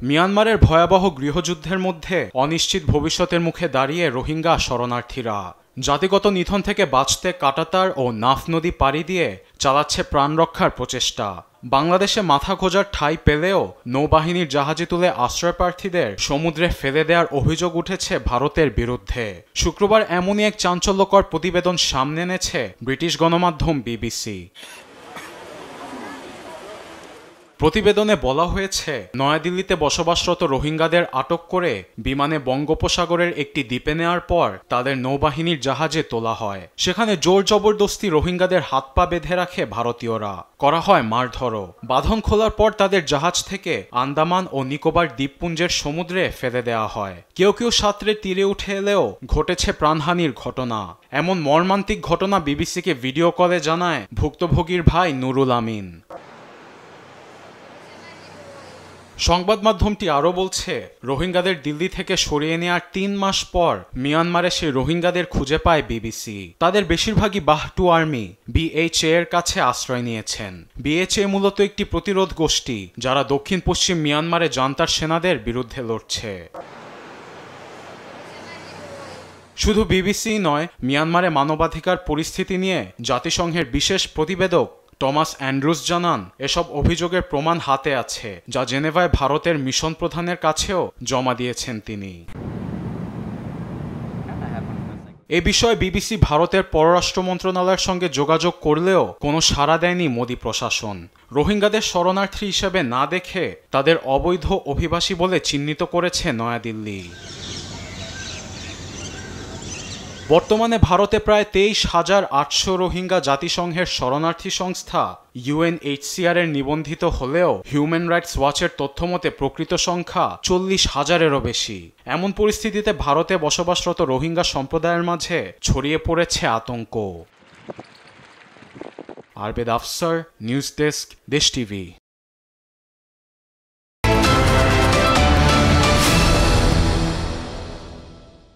মিয়ানমারের ভয়াবহ গৃহযুদ্ধের মধ্যে অনিশ্চিত ভবিষ্যতের মুখে দাঁড়িয়ে রোহিঙ্গা শরণার্থীরা জাতিগত নিধন থেকে বাঁচতে কাটাতার ও নাফ নদী পাড়ি দিয়ে চালাচ্ছে প্রাণ রক্ষার প্রচেষ্টা। বাংলাদেশে মাথা খোঁজার ঠাঁই পেলেও নৌবাহিনীর জাহাজে তুলে আশ্রয়প্রার্থীদের সমুদ্রে ফেলে দেওয়ার অভিযোগ উঠেছে ভারতের বিরুদ্ধে। শুক্রবার এমনই এক চাঞ্চল্যকর প্রতিবেদন সামনে এনেছে ব্রিটিশ গণমাধ্যম বিবিসি। প্রতিবেদনে বলা হয়েছে, নয়াদিল্লিতে বসবাসরত রোহিঙ্গাদের আটক করে বিমানে বঙ্গোপসাগরের একটি দ্বীপে নেওয়ার পর তাদের নৌবাহিনীর জাহাজে তোলা হয়। সেখানে জোর জবরদস্তি রোহিঙ্গাদের হাত পা বেঁধে রাখে ভারতীয়রা, করা হয় মারধরও। বাঁধন খোলার পর তাদের জাহাজ থেকে আন্দামান ও নিকোবর দ্বীপপুঞ্জের সমুদ্রে ফেলে দেওয়া হয়। কেউ কেউ সাঁতরে তীরে উঠে এলেও ঘটেছে প্রাণহানির ঘটনা। এমন মর্মান্তিক ঘটনা বিবিসিকে ভিডিও কলে জানায় ভুক্তভোগীর ভাই নুরুল আমিন। সংবাদ মাধ্যমটি আরও বলছে, রোহিঙ্গাদের দিল্লি থেকে সরিয়ে নেওয়ার ৩ মাস পর মিয়ানমারে সেই রোহিঙ্গাদের খুঁজে পায় বিবিসি। তাদের বেশিরভাগই বাহটু আর্মি BHA এর কাছে আশ্রয় নিয়েছেন। BHA মূলত একটি প্রতিরোধ গোষ্ঠী যারা দক্ষিণ পশ্চিম মিয়ানমারে জান্তার সেনাদের বিরুদ্ধে লড়ছে। শুধু বিবিসি নয়, মিয়ানমারে মানবাধিকার পরিস্থিতি নিয়ে জাতিসংঘের বিশেষ প্রতিবেদক টমাস অ্যান্ড্রুস জানান, এসব অভিযোগের প্রমাণ হাতে আছে, যা জেনেভায় ভারতের মিশন প্রধানের কাছেও জমা দিয়েছেন তিনি। এ বিষয়ে বিবিসি ভারতের পররাষ্ট্র মন্ত্রণালয়ের সঙ্গে যোগাযোগ করলেও কোনো সাড়া দেয়নি মোদি প্রশাসন। রোহিঙ্গাদের শরণার্থী হিসেবে না দেখে তাদের অবৈধ অভিবাসী বলে চিহ্নিত করেছে নয়াদিল্লি। বর্তমানে ভারতে প্রায় 23,800 রোহিঙ্গা জাতিসংঘের শরণার্থী সংস্থা UNHCR এর নিবন্ধিত হলেও হিউম্যান রাইটস ওয়াচের তথ্যমতে প্রকৃত সংখ্যা 40,000-এরও বেশি। এমন পরিস্থিতিতে ভারতে বসবাসরত রোহিঙ্গা সম্প্রদায়ের মাঝে ছড়িয়ে পড়েছে আতঙ্ক। আরবেদ আফসার, নিউজ ডেস্ক, দেশ টিভি।